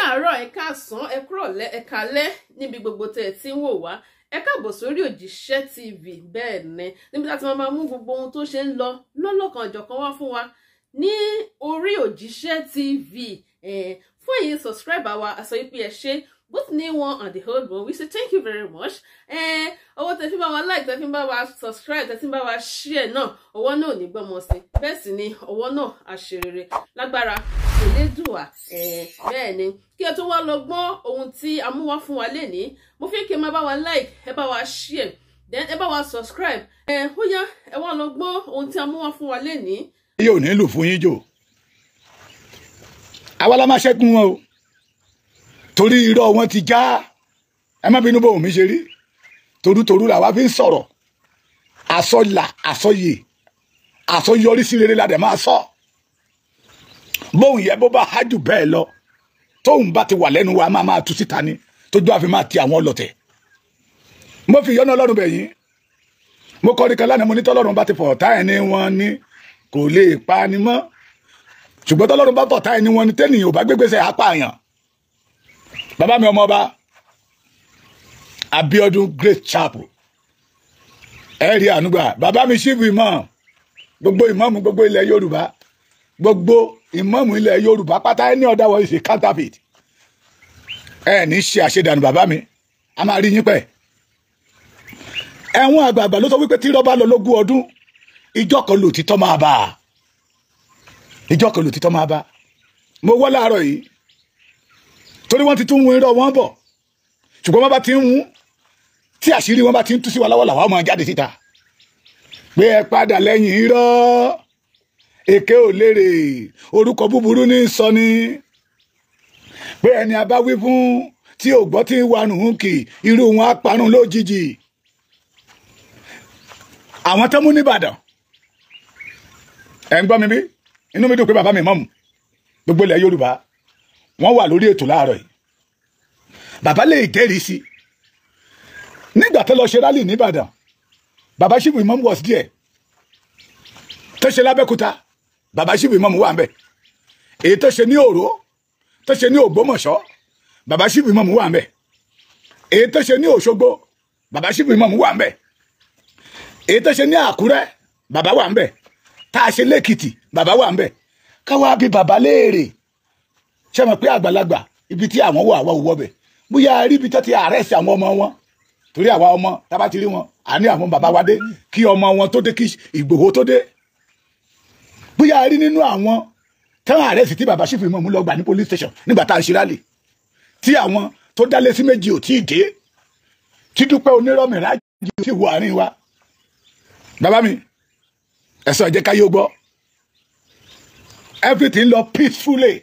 káàárọ̀ ẹ káàsán ẹ kúrọ̀lẹ́ ẹ kálẹ́ níbi gbogbo tẹ́ ẹ ti ń wò wá ẹ káàbọ̀ sórí Òjíṣẹ́ TV bẹ́ẹ̀ ni níbi láti máa mú gbogbo ohun tó ṣe ń lọ lọ́lọ́kan ọ̀jọ̀kan wá fún wa ní orí Òjíṣẹ́ TV fún èyí subscribe wa àsọ ìpè ẹ ṣé both new one and the old one. We say thank you very much. Owó tẹ́ fi bá wa like, tẹ́ fi bá wa subscribe, tẹ́ fi bá wa share náà, ọwọ́ náà ò ní gbọ́mọ sí. Bẹ́ẹ̀ sì ni ọwọ́ náà àṣerere lágbára Elédùà. Bẹ́ẹ̀ ni kí ẹ tó wá lọ gbọ́ ohun tí a mú wá fún wa lénìí. Mo fi kí ẹ máa bá wa like, ẹ bá wa share, then ẹ bá wa subscribe. Ó yá ẹ wá lọ gbọ́ ohun tí a mú wá fún wa lénìí. Yóò nílò fún yín jò. Àwa la máa ṣẹ́gun wọn o. Torí irọ́ wọn ti já ẹ má bínú bóun mi ṣe rí torútorú làwa fi ń sọ̀rọ̀ àsọlà àsọyè àsọyọrí sí rere la dẹ̀ máa sọ bóun yẹ bó bá hájù bẹ́ẹ̀ lọ tóun bá ti wà lẹ́nu wa máa tú síta ni tójú àfi máa ti àwọn ọlọ́tẹ̀ mo fi yọ́nà Ọlọ́run bẹ̀ yín mo kọ́ ní kan lánàá mo ní tọ́lọ́run bá ti fọ̀ ọ̀tá ẹni wọn ni kò lè pa ni mọ́ ṣùgbọ́n tọ́lọ́run bá fọ̀ ọ̀tá ẹni wọn ni tẹ́nìyàn ò bá gbégbèsè apààyàn. Bàbá mi ọmọ ọba Abiodun Great Chapel ẹ̀rí ànúgbà bàbá mi ṣífù ìmọ̀ gbogbo ìmọ̀mù gbogbo ilẹ̀ Yorùbá gbogbo ìmọ̀mù ilẹ̀ Yorùbá pátá ẹni ọ̀dà wọ̀ ṣe counterfeit ní ṣe àṣedànù bàbá mi a máa rí yín pẹ́ ẹ̀wọ̀n àgbààgbà ló sọ wípé tí rọ́bà lọ lógún ọdún ìjọ kan lòtítọ́ máa bá ìjọ kan lòtítọ́ máa bá mo wọ́ láàárọ̀ yìí torí wọ́n ti tún wọ́n irọ́ wọn bọ̀ ṣùgbọ́n wọ́n bá ti ń wú tí àṣírí wọn bá ti ń tú sí wa lọ́wọ́ làwọn ọmọ jáde síta pé ẹ padà lẹ́yìn irọ́ èké ò lérè orúkọ búburú ní sọ ni pé ẹni a bá wí fún tí ò gbọ́ tí ń wa nù kì irú wọn á parun lójijì àwọn tó mú nìbàdàn ẹ̀ ń gbọ́ mi bí inú mi dùn pé bàbá mi mọ̀mù gbogbo ilẹ̀ Yorùbá wọ́n wà lórí ètò láàárọ̀ yìí bàbá lè jẹ́rìí sí nígbà tó lọ ṣe rálì nìbàdàn bàbá ṣíbù ìmọ̀mù was there tó ṣe lábẹ́kúta bàbá ṣíbù ìmọ̀mù wà ń bẹ̀ èyí tó ṣe ní òró tó ṣe ní ògbómọ̀ṣọ́ bàbá ṣíbù ìmọ̀mù wà ń bẹ̀ èyí tó ṣe ní òṣogbo bàbá ṣíbù ìmọ̀mù wà ń bẹ̀ èyí tó ṣe ní àkúrẹ́ bàbá wà ń bẹ̀ tá a ṣe lẹ́kìtì bàbá wà ń bẹ̀ káwá bí bàbá léèrè ṣe mọ̀ pé àgbàlagbà ibi tí àwọn wọ àwa òwò bẹ̀ bóyá rí ibi tó ti àrẹ́sì àwọn ọmọ wọn torí àwa ọmọ tábà ti rí wọn àní àwọn bàbá wa dé kí ọmọ wọn tó dé kí Ìgbòho tó dé bóyá rí nínú àwọn táwọn àrẹ́sì tí bàbá ṣífù ìmọ̀ mú lọ gbà ní police station nígbà tá à ń ṣe rálì tí àwọn tó dálé sí méjì ò tí ì dé tí Dúpẹ́ onírọ̀mìíràn jù sí ìwọ àárín wa bàbá mi ẹ̀sọ́ ẹ̀jẹ̀ ká yóò gbọ́ everything lọ peacefully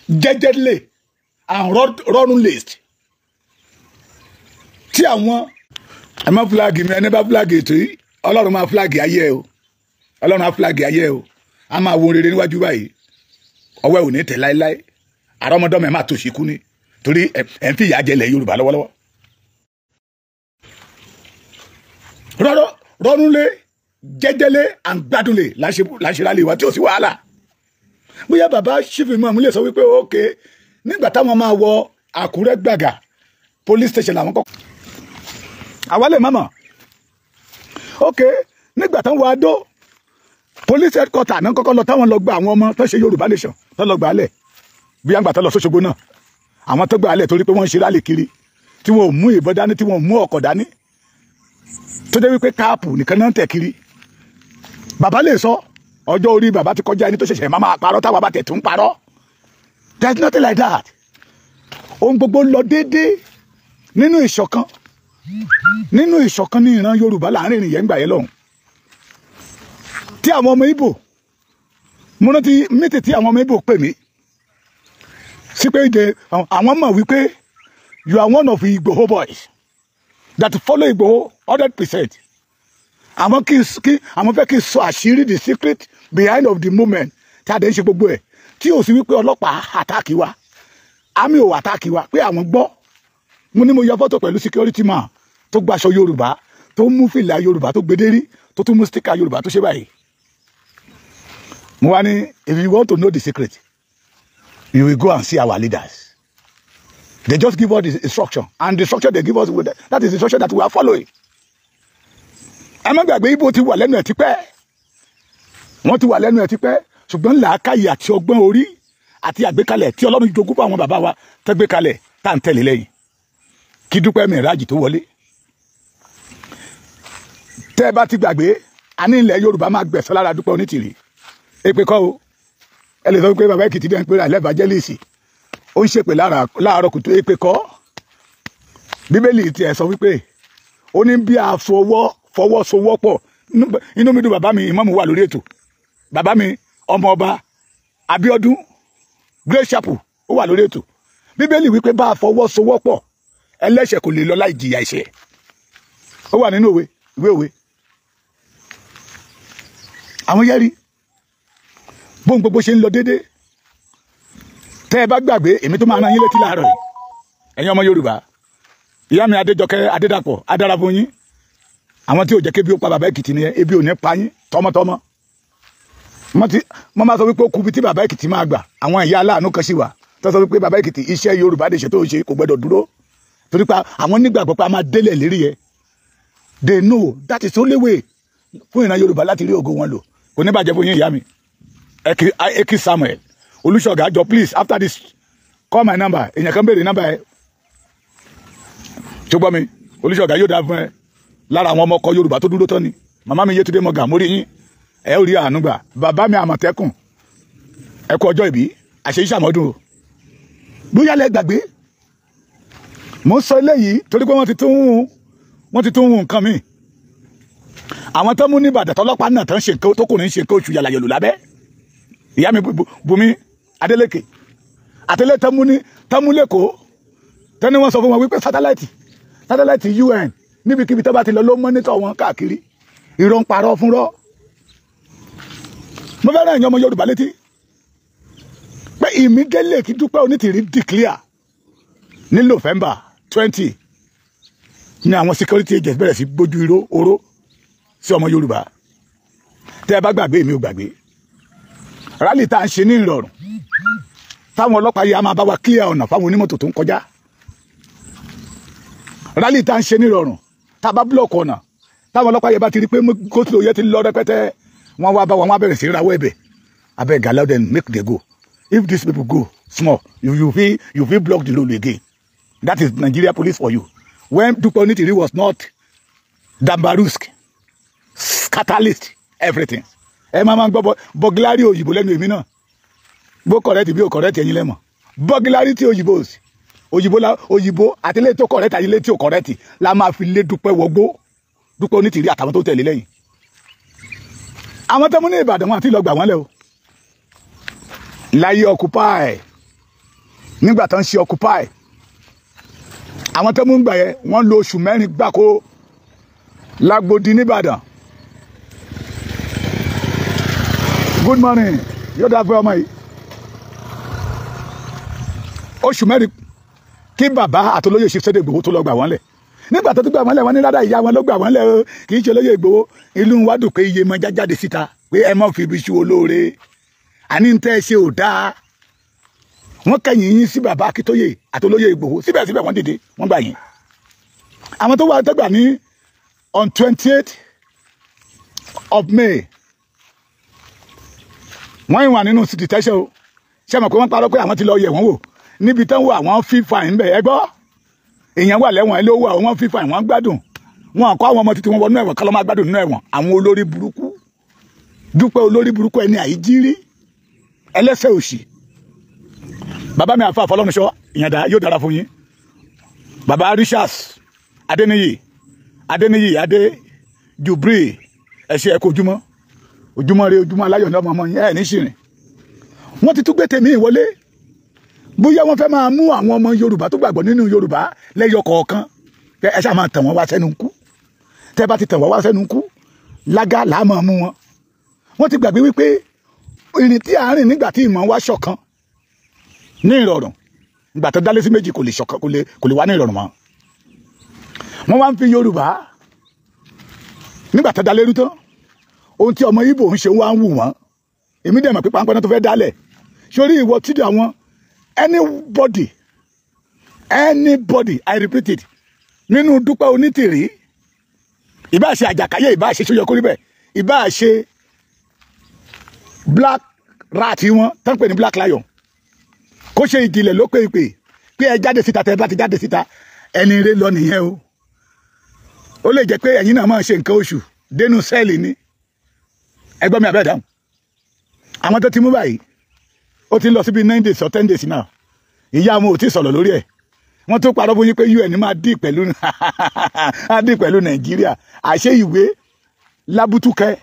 jẹ́jẹ́lé and rọrùn list tí àwọn ẹ má fúláàgì mi ẹni bá fúláàgì ètò yìí Ọlọ́run máa fúláàgì ayé ẹ o Ọlọ́run á fúláàgì ayé ẹ o a máa wo rere níwájú báyìí ọwọ́ ẹ ò ní tẹ̀ láéláé àrọ́mọdọ́mọ ẹ máa tó ṣìkú ni torí ẹ ń fi ìyà jẹ ilẹ̀ Yorùbá lọ́wọ́lọ́wọ́ rọrùn lé jẹ́jẹ́lé and gbádùnlé láṣẹ rálẹ̀ wa tí ò sí wàhálà bóyá bàbá ṣífì mọ́ àmúlẹ̀ sọ wípé ókè nígbà táwọn máa wọ Àkúrẹ́ gbàgà police station làwọn kọ́ àwálẹ̀ mọ́mọ́ ókè nígbà táwọn wọ Adó police headquarter náà kọ́kọ́ lọ táwọn lọ gba àwọn ọmọ tó ṣe Yorùbá nation tó lọ gbà á lẹ̀ bí àgbà tó lọ sóṣogbo náà àwọn tó gbà á lẹ̀ torí pé wọ́n ń ṣe rálì kiri tí wọ́n ò mú ìbọn dání tí wọ́n ò mú ọkọ̀ dání tó dé wípé káàpù nìkan náà ń tẹ̀ kiri bàbá lè sọ ọjọ́ orí bàbá ti kọjá ẹni tó ṣẹ̀ṣẹ̀ máa parọ́ táwa bá tẹ̀ tún parọ́ there is nothing like that ohun gbogbo lọ déédéé nínú ìṣọ̀kan ní ìran Yorùbá láàrin ìrìn yẹn gbà yẹn lọ́hùn tí àwọn ọmọ Ìgbò mo rántí mítì tí àwọn ọmọ Ìgbò pè mí sí pé àwọn mọ̀ wípé you are one of the Igboho boys that follow Igboho 100%. àwọn fẹ́ kí n sọ àṣírí the secret behind of the movement tí a dẹ̀ ń ṣe gbogbo ẹ̀ tí ò sí wípé ọlọ́pàá àtàkì wa àmì ò àtàkì wa pé àwọn gbọ́ mo ní mo ya fọ́tò pẹ̀lú security man tó gbaṣọ Yorùbá tó mú fìlà Yorùbá tó gbederi tó tún mú sticker Yorùbá tó ṣe báyìí mo wá ní if you want to know the secret you will go and see our leaders. They just give us the instruction, and the instruction they give us, that is the instruction that we are following. Ẹ má gbàgbé Ìgbò ti wà lẹ́nu ẹ̀ tipẹ́. Wọ́n ti wà lẹ́nu ẹ̀ tipẹ́. Ṣùgbọ́n làákàyè àti ọgbọ́n orí àti àgbékalẹ̀ tí Ọlọ́run jogún fún àwọn bàbá wa tẹ́ gbé kalẹ̀ tá ń tẹ̀lé lẹ́yìn. Kí Dúpẹ́ Mìrájì tó wọlé. Tẹ́ bá ti gbàgbé, a ní ilẹ̀ Yorùbá máa gbẹ̀san lára Dúpẹ́ Onítìrí. Èpè kọ́ o. Ẹ lè sọ pé bàbá Èkìtì dẹ́n pé ra evangelist. Ó ń ṣépè láàárọ̀ kùtù. Èpè kọ́. Bíbélì ti ẹ̀ sọ wípé ó ní bí a fọwọ́sowọ́pọ̀. Inú mi dùn bàbá mi ìmáàmù wà lórí ètò. Bàbá mi ọmọ ọba Abíọ́dún Great Chapel ó wà lórí ètò. Bíbélì wípé bá a fọwọ́sowọ́pọ̀ ẹlẹ́ṣẹ̀ kò lè lọ láì jìyà ẹ̀ṣẹ̀. Ó wà nínú ìwé òwe. Àwọn yẹ́rìí bóun gbogbo ṣe ń lọ déédéé. Tẹ́ ẹ bá gbàgbé èmi tó máa rán yín létí láàárọ̀ yìí. Ẹ̀yin ọmọ Yorùbá. Ìyá mi Adéjọkẹ́ Adédàpọ̀ adára fún yín. Àwọn tí ò jẹ́ kébi ó pa bàbá Èkìtì nìyẹn, ebi ò ní pa yín tọmọtọmọ. Mo máa sọ wípé ó kú bí tí bàbá Èkìtì máa gbà. Àwọn ìyá aláàánú kan sì wà tó sọ wípé bàbá Èkìtì iṣẹ́ Yorùbá lè ṣe tó ṣe kò gbọdọ̀ dúró. Torí pé àwọn nígbàgbọ́ pé a máa délẹ̀ lérí ẹ̀. They know that is the only way fún ìran Yorùbá láti rí ògo wọn lò. Kò ní bàjẹ́ fún yín ìyá mi. Eki Samuel Olúṣọ̀gá jọ please after this call my number. Èèyàn kan béèrè number ẹ. Ṣùgbọ́n mi Olúṣọ̀gá yóò dáa fún ẹ. Lára àwọn ọmọ ọkọ Yorùbá tó dúró tán ni. Màmá mi Yétúndé Mọ̀gà mórí yín. Ẹ ó rí àánú gbà. Bàbá mi Àmọ̀tẹ́kùn. Ẹ kú ọjọ́ ìbí. Àṣeyí ṣàmọ́dún o. Bóyá lẹ gbàgbé. Mo sọ eléyìí torí pé wọ́n ti tún hun nǹkan mi. Àwọn tó mú ní Ìbàdàn tọ́lọ́pàá náà tán ṣe nǹkan tó kùnrin ṣe nǹkan oṣù yàlà yòlù lábẹ́. Ìyá mi Bùnmi Adélékè. Àtẹlẹ́ tán mú lẹ́kọ̀ọ́. Tẹ́ni wọ́n sọ fún wọn wípé sátáláìtì UN níbikíbi tó bá ti lọ ló mọ́nítọ̀ wọn káàkiri. Irọ́ ń parọ́ fúnrọ́. Mo fẹ́ rán ẹ̀yin ọmọ Yorùbá létí pé ìmídélé kí Dúpẹ́ Onítìrí declare ní November 20 ní àwọn security agents bẹ̀rẹ̀ sí gbójú oró sí ọmọ Yorùbá. Tẹ́ ẹ bá gbàgbé mi ò gbàgbé. Rally tá à ń ṣe ní ìrọ̀rùn táwọn ọlọ́pàá yìí á máa bá wa clear ọ̀nà fáwọn onímọ́tò tó ń kọjá. Rally tá à ń ṣe ní ìrọ̀rùn tá a bá block ọ̀nà táwọn ọlọ́pàá yìí bá ti rí pé gótìlò yẹn ti lọ rẹpẹtẹ wọ́n wá bá wọn wá bẹ̀rẹ̀ sí rawọ́ ẹ̀bẹ̀. Abeg allow them make they go. If these people go small, you will block the road again. That is Nigeria police for you. When Dúpẹ́ Onítìrí was not Dambarusk, catalyst, everything. Ẹ máa gbọ́ burglary òyìnbó lẹ́nu èmi náà. Bó correct bí ó correct ẹ̀yin lẹ́mọ̀. Burglary tí òyìnbó àti ilé tó correct àti ilé tí ó correct la máa fi lé Dúpẹ́ wọgbó. Dúpẹ́ Onítìrí àtàwọn tó tẹ̀lé lẹ́yìn. Àwọn tó mú ní Ìbàdàn wọn àti lọ gbà wọ́n lẹ̀ o. Láyé occupy. Nígbà tó ń ṣe occupy. Àwọn tó mú ń gbà yẹn wọ́n lo oṣù 4 gbáko lágbòdì nìbàdàn. Good morning. Yóò dáa fún ọmọ yìí. Oṣù 4 kí bàbá àtolóyè ṣe Sunday Igboho tó lọ gbà wọ́n lẹ̀. Nígbà tó gbà wọ́n lẹ̀ wọ́n ní rárá ìyá wọn ló gbà wọ́n lẹ̀ o. Kì í ṣe olóyè Igboho. Ìlú wa dùn pé iye mọ jájáde síta pé ẹ má fi ibi ṣu olóore. Àní ń tẹ́ ṣe ò dáa. Wọ́n kẹ̀yìn yín sí bàbá Akíntóyè àtolóyè Igboho. Síbẹ̀síbẹ̀ wọ́n dìde wọ́n gbà yín. Àwọn tó wà tẹ́gbà ní on 28th of May. Wọ́n yìí wà nínú detention o. Ṣé mọ̀ pé wọ́n parọ́ pé àwọn ti lọ yẹ̀ wọ́n wò. Níbi tán wà wọ́n fi fine bẹ̀ ẹ gbọ́. Èèyàn wà lẹ́wọ̀n ló wà wọ́n fi fine wọ́n gbádùn. Wọ́n kọ́ àwọn ọmọ títí wọn wọnú ẹ̀wọ̀n kálọ́ máa gbádùn nínú ẹ̀wọ̀n. Àwọn olórí burúkú. Dúpẹ́ olórí burúkú ẹni àìjírí. Ẹlẹ́sẹ̀ òṣì. Bàbá mi àfa Fọlọ́runṣọ́ ìyàndá yóò dára fún yín. Bàbá Richards Adéníyì Adé Jubri ẹ̀ṣẹ̀ ẹ̀kọ́ ojúmọ́ rẹ ojúmọ́ aláyọ̀ ní ọmọ yín ẹ̀ ní ṣìrìn. Wọ́n ti tún gbé tèmi ìwọlé. Bóyá wọ́n fẹ́ máa mú àwọn ọmọ Yorùbá tó gbàgbọ́ nínú Yorùbá lẹ́yọ kọ̀ọ̀kan. Ẹ ṣáà máa tàn wọ́n wá sẹ́nu kú. Tẹ́ bá ti tàn wọ́n wá sẹ́nu kú lágá làá máa mú wọn. Wọ́n ti gbàgbé wípé ìrìn tí à ń rìn nígbà tí ìmọ̀ wá ṣọ̀kan ní ìrọ̀rùn. Ìgbà tó dálé sí méjì kò lè ṣọ̀kan kò lè wá ní ìrọ̀rùn mọ́. Wọ́n wá ń fi Yorùbá nígbà tó dálé rú tán. Ohun tí ọmọ Ìgbò ń ṣe wá ń wù wọ́n. Èmi dẹ̀ mọ̀ pé pàǹpẹ́ náà tó fẹ́ dálẹ̀. Sórí ìwọ tídà wọn anybody, I repeat it, nínú Dúpẹ́ Onítìrí, ìbá ṣe Àjàkáyé, ìbá ṣe Ṣóyọkórí bẹ́ẹ̀, ìbá ṣe black rat wọn tán pè ní black lion, kó ṣe ìjìnlẹ̀ ló pé ìpè pé ẹ jáde síta, tẹ́ bá ti jáde síta ẹni rẹ lọ nìyẹn o. Ó lè jẹ́ pé ẹ̀yin náà máa ṣe nǹkan oṣù dénú sẹ́ẹ̀lì ni. Ẹgbọ́n mi àbẹ́ dáhùn. Àwọn tó ti mú báyìí, ó ti lọ síbi 9 days or 10 days now. Ìyá wọn ò tí sọ̀rọ̀ lórí ẹ̀. Wọ́n tó parọ́ fún yín pé UN máa dì pẹ̀lú Nàìjíríà. Àṣé ìwé lábútúkẹ́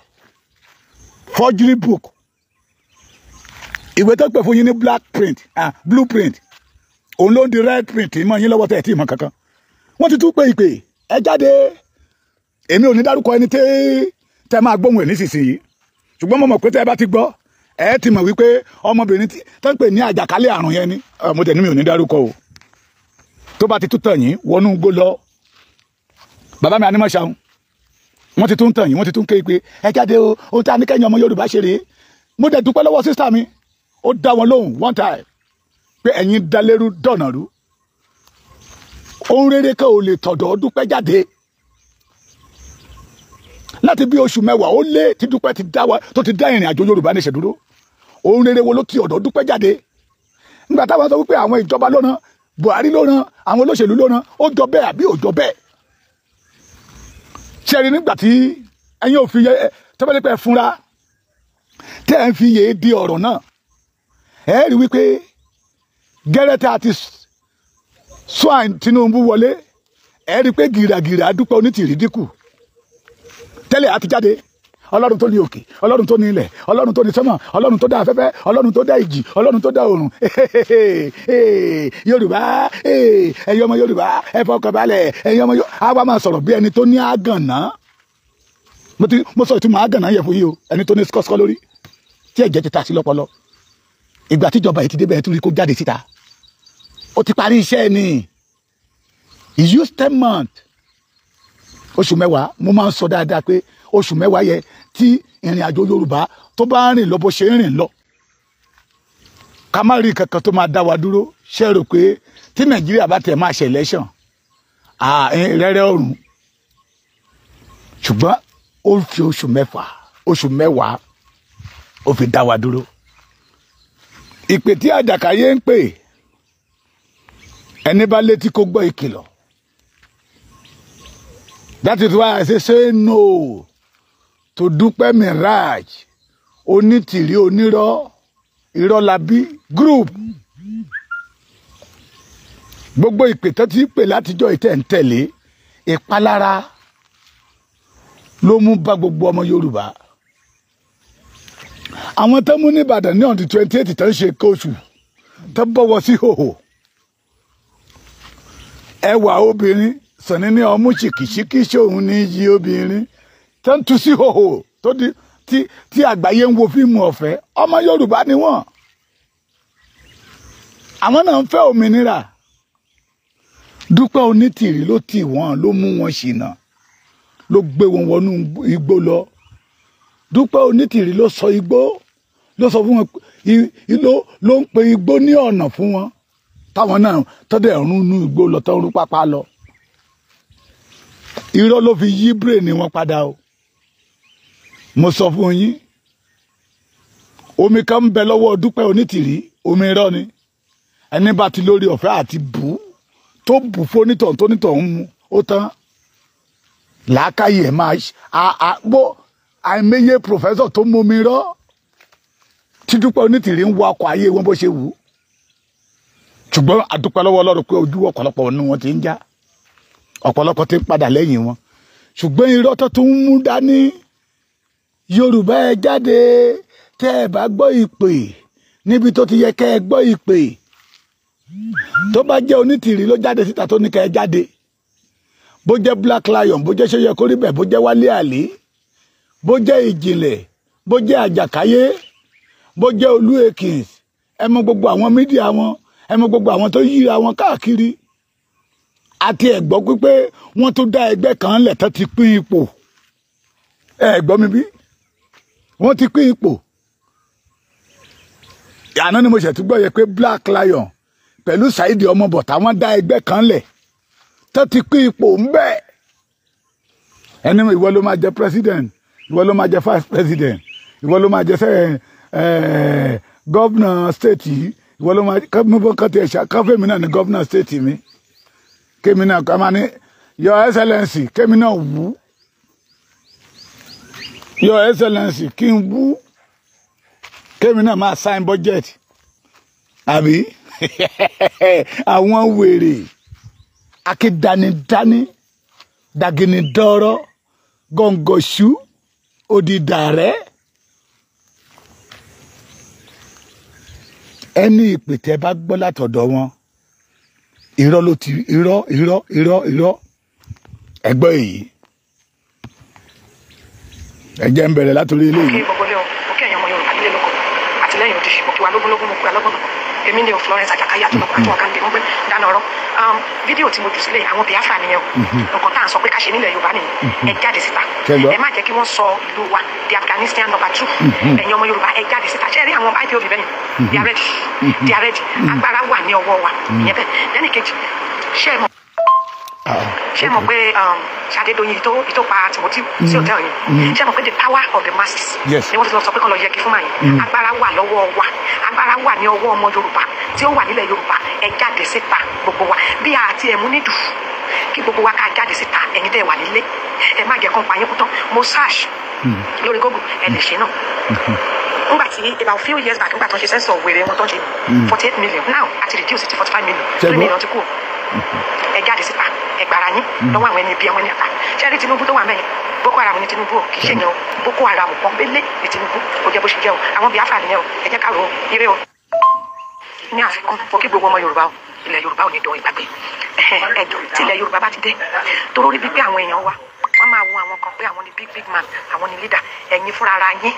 forgery book. Ìwé tó pè fún yín ní black print, blueprint. Òun ló ń di red print mọ́ yín lọ́wọ́ tẹ̀ tí ìmọ̀ kankan. Wọ́n ti tún pé ìpè ẹ jáde. Èmi ò ní dárúkọ ẹni tẹ́ máa gbóhùn ẹ̀ nísinsìnyí. Ṣùgbọ́n mo mọ̀ pé tẹ́ ẹ bá ti gbọ́, ẹ ti mọ̀ wípé ọmọbìnrin tó ń pè ní àjàkálẹ̀ àrùn yẹn ni. Mo tẹ̀ ní mi ò ní dárúkọ o. Tó bá ti tún tàn yín wọnú igbó lọ. Bàbá mi Anímọ̀ Ṣàun. Wọ́n ti tún tàn yín, wọ́n ti tún ké pé ẹ jáde o. Ohun tí a ní kẹ́yìn ọmọ Yorùbá ṣe rèé. Mo dẹ̀ dúpẹ́ lọ́wọ́ sísá mi. Ó dá wọn lóhùn one time pé ẹ̀yin dalérú dọ̀nàrú. Ohun rere kan ò lè tọ̀dọ̀ Dúpẹ́ jáde. Láti bí oṣù mẹ́wàá ó lé tí Dúpẹ́ ti dá wa tó ti dá ìrìn àjò Yorùbá ní ìṣèdúró. Ohun rere wo ló ti ọ̀dọ̀ Dúpẹ́ jáde? Nígbà táwọn sọ wípé àwọn ìjọba ló rán, Buhari ló rán, àwọn olóṣèlú ló rán, ó jọ bẹ́ẹ̀ àbí ò jọ bẹ́ẹ̀? Ṣé rí nígbà tí ẹ̀yin ò fi yẹ tọ́pẹ́lẹ́pẹ́ fúnra tẹ́ ẹ̀ ń fi yè di ọ̀rọ̀ náà, ẹ rí wípé gẹ́rẹ́tà àti swine Tinubu wọlé, ẹ rí pé gìràgìrà Dúpẹ́ Onítìrí dínkù. Tẹ́lẹ̀ àti jáde, Ọlọ́run tó ní òkè, Ọlọ́run tó ní ilẹ̀, Ọlọ́run tó ní sánmọ̀, Ọlọ́run tó dá afẹ́fẹ́, Ọlọ́run tó dá ìjì, Ọlọ́run tó dá oòrùn. Yorùbá, ẹ̀yin ọmọ Yorùbá, ẹ fọkàn balẹ̀, ẹ̀yin ọmọ Yorùbá, àwa máa sọ̀rọ̀ bí ẹni tó ní àgànná. Mo sọ ìtumọ̀ àgànná yẹ fún yín o, ẹni tó ní skọ́skọ́ lórí, tí ẹ̀jẹ̀ ti ta sí lọ́pọlọ. Ìgbà tíjọba yìí ti débẹ̀ tó rí kó jáde síta. Ó ti parí iṣẹ́ ni. He used 10 months. Oṣù mẹ́wàá, mo máa ń sọ dáadáa pé oṣù mẹ́wàá yẹ tí ìrìn àjò Yorùbá tó bá rìn lọ bó ṣe ń rìn lọ. Ká má rí kankan tó máa dá wa dúró. Ṣé rò pé tí Nàìjíríà bá tẹ̀ máa ṣe election, rẹ́rẹ́ ọ̀run. Ṣùgbọ́n ó fi oṣù mẹ́wàá ó fi dá wa dúró. Ìpè tí Àjàkáyé ń pè, ẹni bá létí kó gbọ́ ìkìlọ̀. That is why I say no to Dúpẹ́ Mirage, Onítìrí onírọ́, Ìrọ́lábí group. Gbogbo ìpè tó ti pè látijọ́ ìtẹ̀ ń tẹ̀lé, ìpalára ló mú bá gbogbo ọmọ Yorùbá. Àwọn tó mú ní Ìbàdàn ní on the 28th tó ń ṣe kóṣù tó bọ̀wọ̀ sí hòhò. Ẹwà obìnrin Sànní ní ọmú ṣìkìṣìkì ṣòun ní yí obìnrin tó ń tu sí hòhò tó di tí àgbáyé ń wo fíìmù ọ̀fẹ́. Ọmọ Yorùbá ni wọ́n. Àwọn náà ń fẹ́ òmìnira. Dúpẹ́ Onítìrí ló tì wọ́n, ló mú wọn ṣìnà, ló gbé wọn wọnú igbó lọ. Dúpẹ́ Onítìrí ló sọ igbó, ló sọ fún wọn, ló ń pe igbó ní ọ̀nà fún wọn. Táwọn náà tọ́dẹ̀ rún inú igbó lọ, tọ́ rún pápá lọ. Irọ́ ló fi yí brain wọn padà o. Mo sọ fún yín, omi kan ń bẹ lọ́wọ́ Dúpẹ́ Onítìrí, omi irọ́ ni. Ẹni bá ti lórí ọ̀fẹ́ àti bù tó bù fónítọ̀ tónítọ̀ ń mu, ó tán. Làákàyè ẹ̀ máa gbọ́ àìmọye pòfẹ́sọ̀ tó mú omi irọ́ tí Dúpẹ́ Onítìrí ń wọ ọkọ̀ ayé wọn bó ṣe wù. Ṣùgbọ́n àdúpẹ́ lọ́wọ́ Ọlọ́run pé ojú ọ̀pọ̀lọpọ̀ nínú wọn ti ń já, ọ̀pọ̀lọpọ̀ ti ń padà lẹ́yìn wọn. Ṣùgbọ́n irọ́ tó tún mú dání, Yorùbá ẹ jáde tẹ́ ẹ bá gbọ́ ìpè níbi tó ti yẹ kẹ́ ẹ gbọ́ ìpè. Tó bá jẹ́ Onítìrí ló jáde síta tó ní kẹ́ ẹ jáde, bó jẹ́ Black Lion, bó jẹ́ Ṣóyọkórí bẹ́ẹ̀, bó jẹ́ Wálé Àlí, bó jẹ́ Ìjìnlẹ̀, bó jẹ́ Àjàkáyé, bó jẹ́ Olú Ekins, ẹ mọ gbogbo àwọn mídíà wọn, ẹ mọ gbogbo àwọn tó yíra wọn káàkiri. Àti ẹ gbọ́ pípé wọ́n tún dá ẹgbẹ́ kan lẹ̀ tó ti pín ipò. Ẹ gbọ́ mi bí? Wọ́n ti pín ipò. Àná ni mo ṣẹ̀ tún gbọ́ yẹ pé Black Lion pẹ̀lú Saidi ọmọ bọ̀tà wọ́n dá ẹgbẹ́ kan lẹ̀ tó ti pín ipò ń bẹ ẹni ìwọ ló máa jẹ president ìwọ ló máa jẹ vice president ìwọ ló máa jẹ governor state yìí ìwọ ló máa kọ́tí ẹ̀ṣà káfíìmì náà ní governor state mi kémi náà kọ́ máa ní your excellency kémi náà wú your excellency kí n wú kémi náà máa sign budget àbí àwọn wèrè akédanidání daginidọ́rọ́ gọ̀ǹgọ̀ṣú odidàrẹ́ ẹni ìpè tẹ́ bá gbọ́ látọ̀dọ̀ wọn irọ́ ló ti irọ́ ẹgbọ́ èyí ẹjẹ́ ń bẹ̀rẹ̀ látòrí eléyìí. ẹ̀yin ọmọ Yorùbá nílé lóko àtìlẹ́yìn òdì mo kí wa lógúnlógún mo kí wa lọ́gbọ̀n èmi ni Florence Àjàkáyé àti ọkọ̀ àti ọ̀kan dé wọ́n gbé dáná ọ̀rọ̀ fídíò tí mo jù sílẹ̀ àwọn Biafra nìyẹn o nǹkan tá à ń sọ pé ká ṣe nílẹ̀ Yorùbá nìyẹn ẹ jáde síta ẹ má jẹ́ kí wọ́n sọ ìlú wa di Afghanistan number 2 ẹ̀yin ọmọ Yorùbá ẹ jáde síta ṣe rí àwọn IPOB bẹ́yìn they are ready agbára wà ní ọwọ́ wa ìyẹn bẹ́ẹ̀ lẹ́nì kejì ṣé mọ̀ pé Ṣadédoyin ìtó pa Timothy sí hòtẹ́ẹ̀lì yìí ṣé mọ̀ pé the power of the masses ni wọ́n ti lọ sọ pé kàn lọ yẹgi fún màá yẹn agbára wà lọ́wọ́ wa agbára wà ní ọwọ́ ọmọ Yorùbá tí ó wà nílẹ̀ Yorùbá ẹ jáde síta gbogbo wa bí a àti ẹ̀mú nídù kí gbogbo wa ká jáde síta ẹ̀yin tẹ́ wà nílé ẹ má jẹ́ kán pa yín kú tán mo search lórí Google ẹ lè ṣe náà nígbà tí about few years back nígbà tó ń ṣe sẹ́ńsọ̀ wèrè wọn tó ń ṣe 48 million now àti reduce it to 45 million 3 million ti kú ẹ jáde síta ẹ gbára yín lọ́wọ́ àwọn ẹni bí àwọn ẹni àtà ṣé rí Tinubu tó wà mẹ́yìn Boko Haram ní Tinubu kì í ṣe yẹn o Boko Haram pọ́nbélé ní Tinubu ó jẹ́ bó ṣe jẹ́ o àwọn Biafra nìyẹn o ẹ jẹ́ ká ro ire o. ní àfikún fún kí gbogbo ọmọ Yorùbá o ilẹ̀ Yorùbá ò ní dán ìgbàgbé ẹ̀dùn tí ilẹ̀ Yorùbá bá ti dé toró rí bí pé àwọn èèyàn wa wọ́n máa wo àwọn kan pé àwọn ni big man àwọn ni leader ẹ̀yin fúnra ara yín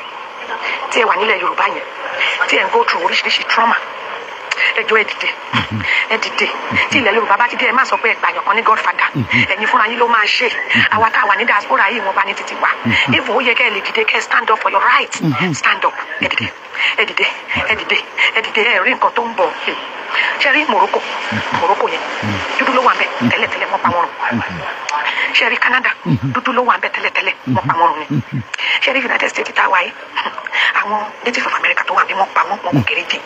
tí ẹ wà nílẹ̀ Yorùbá yẹn tí ẹ ń go through oríṣiríṣi trauma ẹjọ́ ẹ dìde tí ilẹ̀ Yorùbá bá ti dé ẹ má sọ pé ẹgbàyàn kan ní godfather ẹ̀yin fúnra yín ló máa ṣe àwa tá a wà ní diaspora yìí wọn bá ní títí wa if ó yẹ kẹ́ ẹ lè dìde kẹ́ ẹ stand up for your right stand up ẹ dìde ẹ rí nǹkan tó ń bọ̀ ṣe rí Morocco yẹn dúdú ló wà ń bẹ tẹ́lẹ̀tẹ́lẹ̀ wọ́n pa wọ́n rùn ṣe rí Canada dúdú ló wà ń bẹ tẹ́lẹ̀tẹ́lẹ̀ wọ́n pa wọ́n rùn ni ṣe rí United States tá a wáyé àwọn native of America tó wà bí wọ́n pa wọ́n kò kéré jìn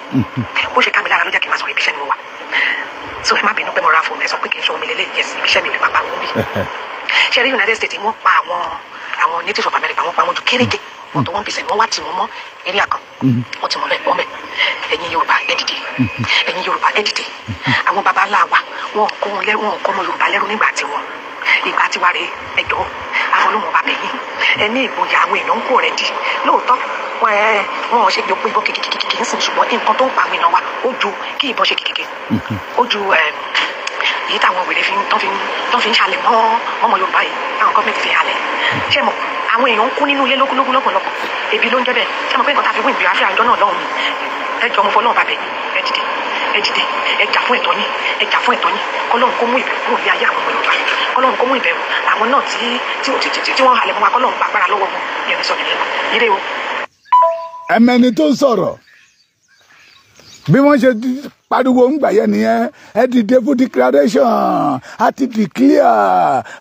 bó ṣe ká mi lára ló jẹ́ kí n máa sọ ibiṣẹ́ ni mo wà so ẹ má bínú pé mo ra fóònù ẹ sọ pé kì í sọ omi lélẹ̀ yes ibiṣẹ́ mi lè má pa wọ́n bí ṣe rí United States wọ́n pa àwọn native of America wọ́n pa wọ́n ju kéré jìn wọ́n tó 1% wọ́n wá tì wọ́n mọ́ eré àkàn wọ́n ti mọ̀ lọ ẹ̀pọ̀ mẹ́ ẹ̀yin Yorùbá ẹ dìde ẹ̀yin Yorùbá ẹ dìde àwọn baba ńlá wa wọn kọ́ wọn lẹ́rú wọn kọ́ ọmọ Yorùbá lẹ́rú nígbà tiwọn ìgbà tiwa rèé ẹjọ́ àfọlọ́wọn bàbá yìí ẹni ìgboyà àwọn èèyàn ń kó rẹ̀ di lóòótọ́ wọn ò ṣe gbé ìbọn kìkìkìkì ń sìn ṣùgbọ́n nǹkan tó ń pa àwọn èèyàn wa ó ju kí ìbọn ṣe kìkìkì ó ju èyí táwọn wèrè tó fi ń ṣàlẹ̀ mọ́ ọmọ Yorùbá yìí táwọn gọ́ọ̀mẹ̀ntì fi halẹ̀ ṣé mo àwọn èèyàn ń kú nínú ilé lógúnlógún lọ́pọ̀lọpọ̀ ebi ló ń jẹ́ bẹ́ẹ̀ ṣé mo pé nǹkan tá a fi wí ìbí àfíà ìjọ náà lọ́hùn ẹ jọ mo fọ́ náà bàbẹ̀ ẹ dìde ẹ jà fún ẹ̀tọ́ yín kọ́lọ́run kó mú ìbẹ̀rù kúrò ní ayé àwọn ọmọ Yorùbá kọ́lọ́run kó mú ìbẹ̀rù àwọn náà tí wọ́n halẹ̀ mọ́ wa kọ́lọ́run gba agbára lọ́wọ́ wọn yẹn sọ nìyẹn ire o. ẹmẹni tó ń sọ̀rọ̀ bí wọ́n ṣe pariwo ń gbà yẹn nìyẹn ẹ dìde fún declaration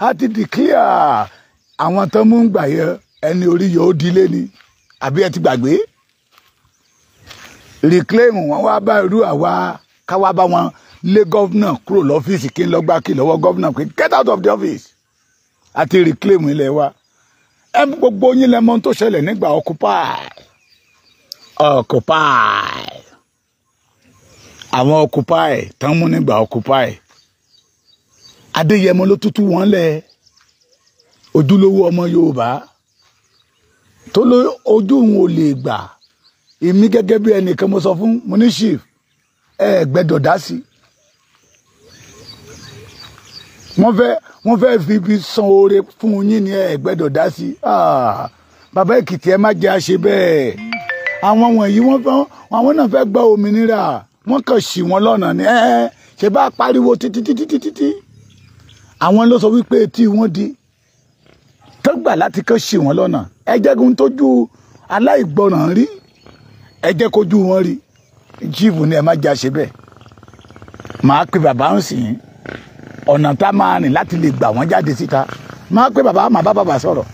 àti declare àwọn tó mú ń gbà yẹn ẹni orí yóò dilé ni àbí ẹ ti gbàgbé reclaim wọn wá bá irú àwa káwá bá wọn lé gọ́vnà kúrò lọ́fíìsì kí n lọ gbá kí lọ́wọ́ gọ́vnà pé get out of the office àti reclaim ilẹ̀ wa ẹ gbogbo yín lẹ́mọ́ tó ṣẹlẹ̀ nígbà occupy àwọn occupy tán mú nígbà occupy Adéyẹmọ ló tútù wọn lẹ ojúlówó ọmọ Yorùbá tó ló ojú òun ò lè gbà èmi gẹ́gẹ́ bí ẹnìkan mo sọ fún mo ní chief ẹ gbẹ́dọ̀ dá sí wọ́n fẹ́ fi ibi san oore fún yín ni ẹ gbẹ́dọ̀ dá sí bàbá Èkìtì ẹ má jẹ́ àṣẹ bẹ́ẹ̀ àwọn wọ̀nyí àwọn náà fẹ́ gba òmìnira wọ́n kàn ṣì wọ́n lọ́nà ni ṣe bá pariwo títí àwọn ló sọ wípé tí wọ́n di tó gbà láti kàn ṣì wọ́n lọ́nà ẹ jẹ́ kí n tójú aláìgbọràn rí ẹ jẹ́ kójú wọn rí jíìfù ni ẹ má jẹ́ àṣẹ bẹ́ẹ̀ máa pe bàbá ń sìn ọ̀nà tá máa rìn láti lè gbà wọ́n jáde síta máa pe bàbá máa bá bàbá sọ̀rọ̀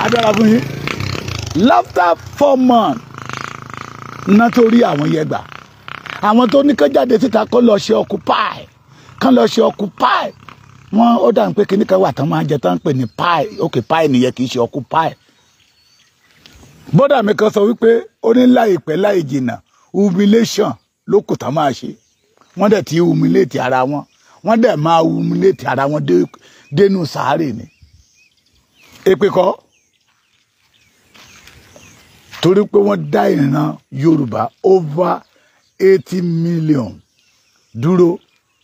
adára fún yín after 4 months ná torí àwọn yẹn gbà àwọn tó ní kó jáde síta kó lọ ṣe occupy wọn ó dà ń pé kíní kan wà tán máa ń jẹ tán ń pè ní pie ok pie nìyẹn kì í ṣe occupy bọ́dà mi kan sọ wípé ó ní láìpẹ́ láì jìnnà humiliation ló kù tán máa ṣe wọ́n dẹ̀ ti humiliate ara wọn wọ́n dẹ̀ máa humiliate ara wọn dénú sàárè ni èpè kọ́ torí pé wọ́n dá ìran Yorùbá over 80 million dúró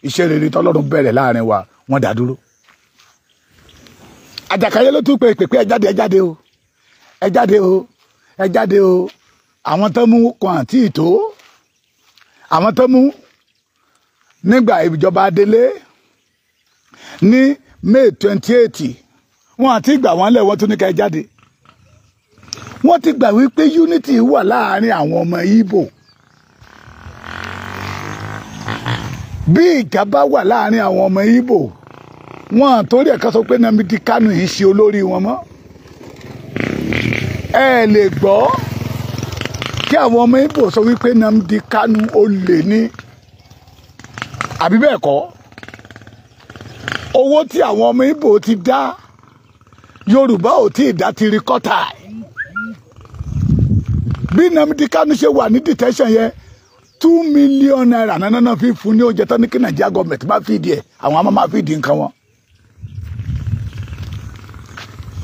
iṣẹ́ rere tọ́lọ́run bẹ̀rẹ̀ láàrin wa wọ́n dá dúró àjàkáyé ló tún pé pé ẹ jáde o ẹ jáde o àwọn tó mú kan àti ìtò àwọn tó mú nígbà ìjọba Adélé ní May 28 wọ́n àti ìgbà wọn lẹ̀ wọ́n tún ní ká jáde wọ́n ti gbà wípé unity wà láàrin àwọn ọmọ Ìgbò bí ìjà bá wà láàrin àwọn ọmọ Ìgbò wọ́n torí ẹ̀ka sọ pé Nnamdi Kanu yìí ṣe olórí wọn mọ́ ẹ lè gbọ́ kí àwọn ọmọ Ìgbò sọ wípé Nnamdi Kanu ó lè ní àbí bẹ́ẹ̀ kọ́ owó tí àwọn ọmọ Ìgbò ti dá Yorùbá ò tí ì dá tirikọ́tà bí Nnamdi Kanu ṣe wà ní detention yẹn 2 million naira nánà fi fún ní oúnjẹ tán ní kí Nàìjíríà gọọmẹ̀ntì máa fìdí ẹ̀ àwọn àmọ́ máa fìdí nǹkan wọn.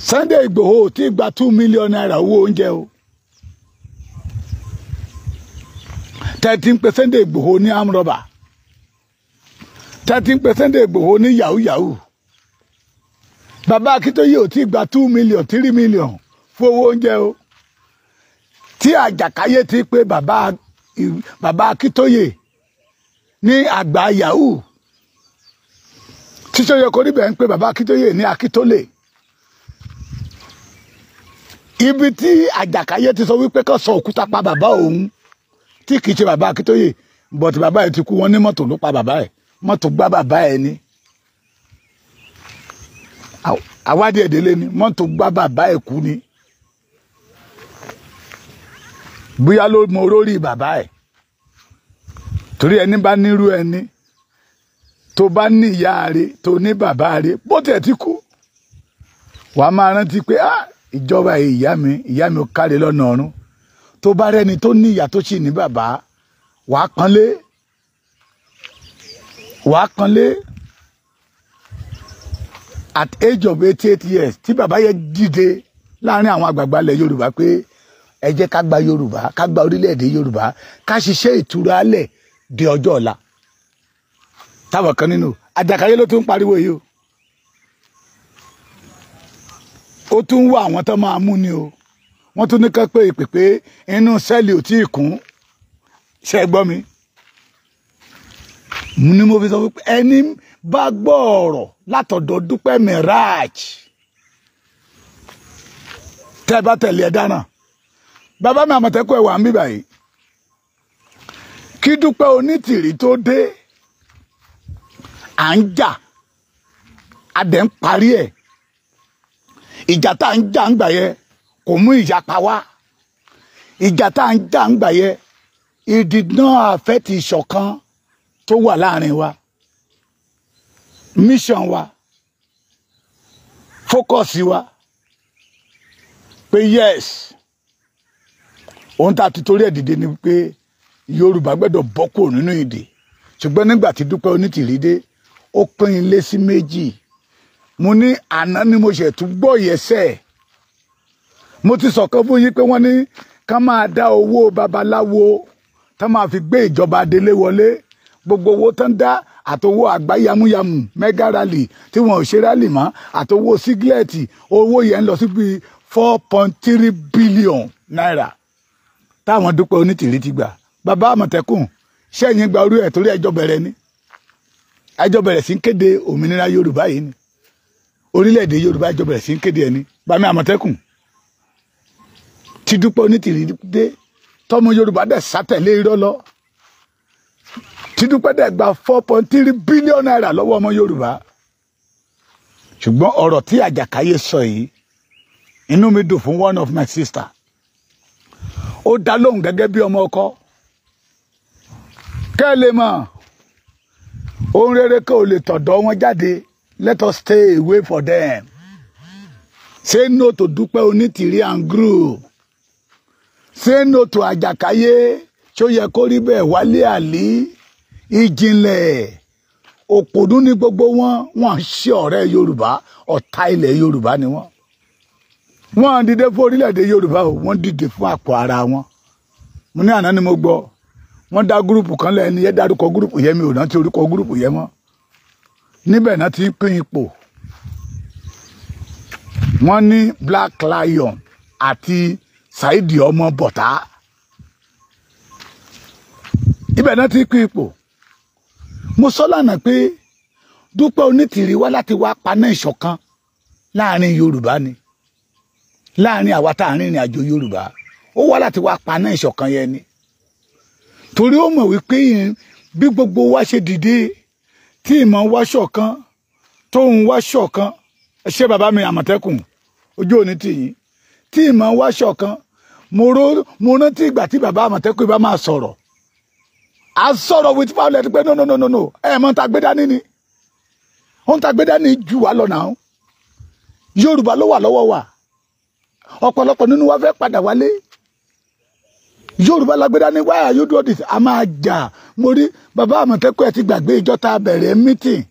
Sunday Igboho tí gba 2 million naira owó oúnjẹ o 13% Sunday Igboho ní amrọ̀bà 13% Sunday Igboho ní yahoo. Bàbá Akíntóyè ò tí gba 2 million 3 million fún owó oúnjẹ o tí Àjàkáyé ti pé bàbá Akíntóyè ní àgbà yahoo tíṣọ́ yẹ kó níbẹ̀ ń pé bàbá Akíntóyè ní Akítólè ibi tí Àjàkáyé ti sọ wípé kó sọ òkúta pa bàbá òun tí kìí ṣe bàbá Akíntóyè bọ̀tì bàbá ẹ̀ ti kú wọn ní mọ́tò ló pa bàbá ẹ̀ mọ́tò gbá bàbá ẹ̀ ní àwádìí ẹ̀dẹ́lé ni mọ́tò gbá bàbá ẹ̀ kú ni bóyá ló mọ orí bàbá ẹ̀ torí ẹni bá nírú ẹni tó bá ní ìyá rẹ̀ tó ní bàbá rẹ̀ bó tẹ̀ ti kú wàá máa rántí pé ìjọba ìyá mi ò káre lọ́nà ọ̀run tó bá rẹ́ni tó ní ìyá tó sì ní bàbá wàá pọ́nlé at age of 88 years tí bàbá yẹn dìde láàrin àwọn àgbààgbà ilẹ̀ Yorùbá pé ẹ jẹ́ ká gba Yorùbá ká gba orílẹ̀-èdè Yorùbá ká ṣiṣẹ́ ìtura alẹ̀ di ọjọ́ ọ̀la táwọn kan nínú Àjàkáyé ló tún pariwo yìí ó tún wá àwọn tó máa mú ni o wọ́n tún ní ká pé ìpèpè inú sẹ́ẹ̀lì ò tí ì kún ṣe gbọ́ mi ni mo fi sọ wípé ẹni bá gbọ́ ọ̀rọ̀ látọ̀dọ̀ Dúpẹ́ Miraj tẹ́ bá tẹ̀lé ẹ dáná bàbá mi Àmọ̀tẹ́kùn ẹ̀wà ń bí báyìí kí Dúpẹ́ Onítìrí tó dé à ń jà a dẹ̀ ń parí ẹ̀ ìjà tá à ń jà ń gbà yẹ kò mú ìyapa wá ìjà tá à ń jà ń gbà yẹ it did not affect ìṣọ̀kan tó wà láàrin wa mission wa focus wa pé yes ohun tá a ti torí ẹ̀ dìde ni pé Yorùbá gbọ́dọ̀ bọ́ kúrò nínú ìdè ṣùgbọ́n nígbà tí Dúpẹ́ Onítìrí dé ó pín ilé sí méjì mo ní àná ni mo ṣe tún gbọ́ yẹsẹ̀ mo ti sọ̀kan fún yín pé wọ́n ní ká máa dá owó babaláwo tá máa fi gbé ìjọba Adélé wọlé gbogbo owó tán dá àtowó àgbá yamuyamu mega rally tí wọn ò ṣe rally mọ́ àtowó sígílẹ̀tì owó yẹn ń lọ sí bíi 4.3 billion naira táwọn Dúpẹ́ Onítìrí ti gbà bàbá Àmọ̀tẹ́kùn ṣẹ́yìn gba orí ẹ̀ torí ẹjọ́ bẹ̀rẹ̀ ni ẹjọ́ bẹ̀rẹ̀ sí ń kéde òmìnira Yorùbá yìí ni orílẹ̀-èdè Yorùbá ẹjọ́ bẹ̀rẹ̀ sí ń kéde ẹni bàmí Àmọ̀tẹ́kùn tí Dúpẹ́ Onítìrí dé tọmọ Yorùbá dẹ̀ sátẹ̀lé irọ́ lọ tí Dúpẹ́ dẹ̀ gba 4.3 billion naira lọ́wọ́ ọmọ Yorùbá. Ṣùgbọ́n ọ̀rọ̀ tí Àjàkáyé sọ yìí inú mi dùn fún one of my sister. Ó dá lóhùn gẹ́gẹ́ bí ọmọ ọkọ. Kẹ́lẹ́ mọ̀ ohun rere kò lè tọ̀dọ̀ wọn jáde. Let us stay away for them. Say no to Dúpẹ́ Onitiri and group. Say no to Àjàkáyé. Ṣó yẹ kó rí bẹ́ẹ̀ Wálé Àlí ìjìnlẹ̀ òpònú ní gbogbo wọn. Wọ́n ṣe ọ̀rẹ́ Yorùbá, ọ̀tá ilẹ̀ Yorùbá ni wọ́n. Wọ́n dìde fún orílẹ̀-èdè Yorùbá o, wọ́n dìde fún àpò ara wọn. Mo ní àná ni mo gbọ́. Wọ́n dá gúrùpù kan lẹ́ni yẹn dárúkọ gúrùpù yẹn, mi ò rántí orúkọ gúrùpù yẹn mọ́. Níbẹ̀ náà ti ń pín ipò. Wọ́n ní Black Lion àti Saidi ọmọ Bọ̀tá. Ibẹ̀ náà ti ń pín ipò. Mo sọ lánàá pé Dúpẹ́ Onitiri wá láti wá paná ìṣọ̀kan láàrin Yorùbá ni. Láàrin àwa tá à ń rìnrìn àjò Yorùbá. Ó wá láti wá paná ìṣọ̀kan yẹn ni. Torí ó mọ̀ wípé bí gbogbo wa ṣe dìde tí ìmọ̀ wá ṣọ̀kan tóun wá ṣọ̀kan. Ṣé bàbá mi Àmọ̀tẹ́kùn ojú òní tì yín tí ìmọ̀ wá ṣọ̀kan. Mo rántí ìgbà tí bàbá Àmọ̀tẹ́kùn bá máa sọ̀rọ̀. A sọ̀rọ̀ with violence pé no. Mọ̀ ta gbé dání ni. Ohun ta gbé dání jù wá lọ náà. Yorùbá ló wà lọ́wọ́ wa. Ọ̀pọ̀lọpọ̀ nínú wa fẹ́ padà wálé. Yorùbá la gbé dání, why are you doing this? A máa jà. Mo rí bàbá Àmọ̀tẹ́kùn ẹ̀ ti gbàgbé ìjọ tá a bẹ̀rẹ̀ meeting.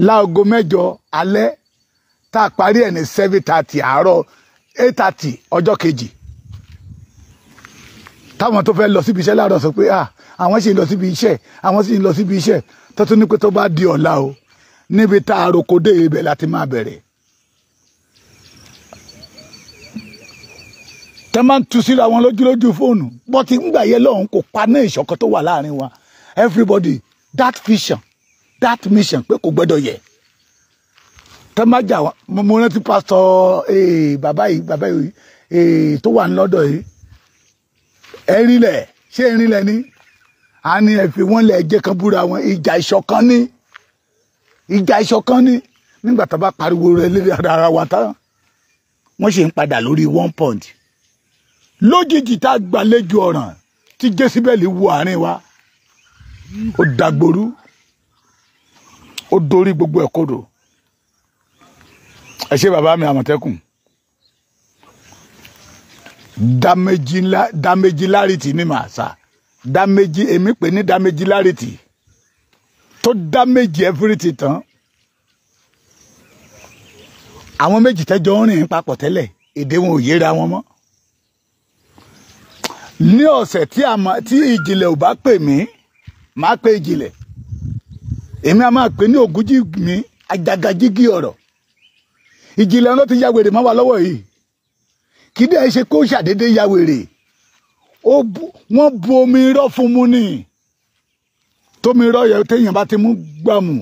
Láago 7 alẹ́ tá a parí ẹ̀ ní 7:30 àárọ̀ 8:30 ọjọ́ kejì. Táwọn tó fẹ́ lọ síbi iṣẹ́ láàárọ̀ sọ pé àwọn sì ń lọ síbi iṣẹ́, àwọn sì ń lọ síbi iṣẹ́. Tó tún ní pé tó bá di ọ̀la o, níbi tá a roko dé ibẹ̀ láti máa bẹ̀rẹ̀. Tẹ́ máa ń tu síra wọn lójú fóònù. Bọ́tí ńgbà yẹn lọ́hùn kò paná ìṣọ̀kan tó wà láàrin wa. Everybody, that vision, that mission pé kò gbọ́dọ̀ yẹ. Tẹ́ máa jà wá, mo rántí pásítọ̀ bàbá yìí tó wà ní lọ́dọ̀ yìí. Ẹ̀rìnlẹ̀, ṣé ẹ̀rìnlẹ̀ ni? A ní ẹ fi wọ́n lẹ̀ jẹ́ kan búra wọn. Ìjà ìṣọ̀kan ni. Ìjà ìṣọ̀kan ni. Nígbà tá a bá pariwo rẹ̀ lédè ara wa tán, wọ́n ṣe ń padà lórí 1 point. Lójijì tá a gbàlejò ọ̀ràn tí Jésíbẹ́lì wọ àárín wa. Ó dàgbòrú. Ó dorí gbogbo ẹ̀ kodò. Ẹ ṣé bàbá mi Àmọ̀tẹ́kùn. Damagelarity ni màá sá. Damage èmi pè ní damagelarity. Tó damage everything tán. Àwọn méjì tẹ́jọ ń rìn papọ̀ tẹ́lẹ̀, èdè wọn ò yéra wọn mọ́. Ní ọ̀sẹ̀ tí ìjìnlẹ̀ ò bá pè mí, máa pè ìjìnlẹ̀. Èmi a máa pè ní ògúnjì mi àjàgàjìgì ọ̀rọ̀. Ìjìnlẹ̀ ló ti ya wèrè mọ́ wa lọ́wọ́ yìí. Kì í dẹ̀ ṣe kó ṣàdédé ya wèrè. Wọ́n bu omi irọ́ fún mu ni. Tómi irọ́ yẹ téèyàn bá ti mú gbàmù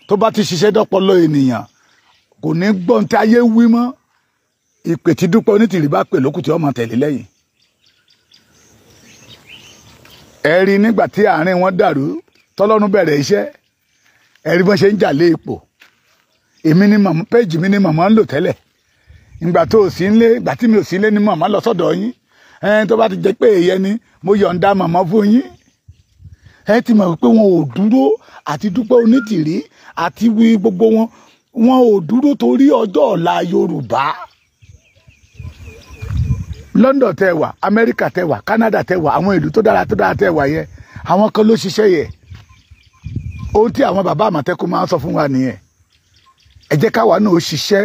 tó bá ti ṣiṣẹ́ dọ́pọlọ ènìyàn kò ní gbọ́n tí ayé wí mọ́. Ìpè tí Dúpẹ́ Onitiri bá pè lókùn tí ọmọ tẹ̀lé lẹ́yìn. Ẹ rí nígbà tí àárín wọn dàrú tọ́lọ́run bẹ̀rẹ̀ iṣẹ́. Ẹ rí bọ́n ṣe ń jà lé ipò. Èmi ni màmá péjì mi ni màmá ń lò tẹ́lẹ̀. Ìgbà tó o sí ń lé, ìgbà tí mi ò sí ń lé ni màmá lọ sọ́dọ̀ yín. Tó bá ti jẹ́ pé èyẹ ni mo yọ̀ǹda màmá fún yín. Ẹ ti mọ̀ pé wọn ò dúró àti Dúpẹ́ Onitiri àti wí gbogbo wọn ò dúró torí ọjọ́ ọ̀la Yorùbá. London tẹ́ wà, Amẹ́ríkà tẹ́ wà, Canada tẹ́ wà, àwọn ìlú tó dára tẹ́ wà yẹn, àwọn kan ló ṣiṣẹ́ yẹ. Ohun tí àwọn bàbá Àmọ̀tẹ́kùn máa ń sọ fún wa nìyẹn. Ẹ jẹ́ káwa náà ó ṣiṣẹ́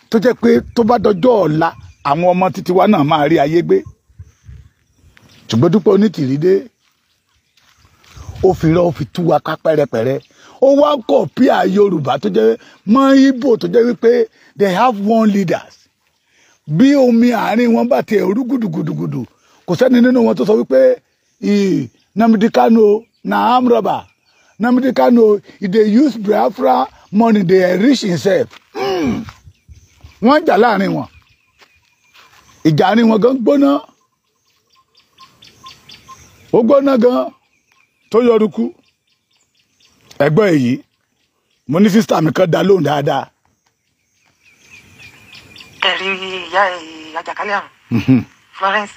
tó jẹ́ pé tó bá dọjọ́ ọ̀la àwọn ọmọ títí wa náà máa rí ayé gbé. Ṣùgbọ́n Dúpẹ́ Onitiri dé. Ó fi rọ́ ó fi tú wa ká pẹ́rẹpẹ̀rẹ. Ó wá kọ̀píà Yorùbá tó jẹ́ mọ́ Ìgbò tó jẹ́ wípé they have one leaders. Bí omi àárín wọn bá ti ẹ̀rú gùdùgùdùgùdù kò sẹ́ni nínú wọn tó sọ wípé Nnamdi Kanu na armed robber. Nnamdi Kanu they use Biafra money they enrich himself. Wọ́n jà láàrin wọn. Ìjà àárín wọn gan gbóná. Ó gbóná gan. tó yọrùkú ẹgbọ́n èyí mo ní sísítà mi kan dá lóhùn dáadáa. ẹ̀rí ìyá àjàkálẹ̀ àrùn Florence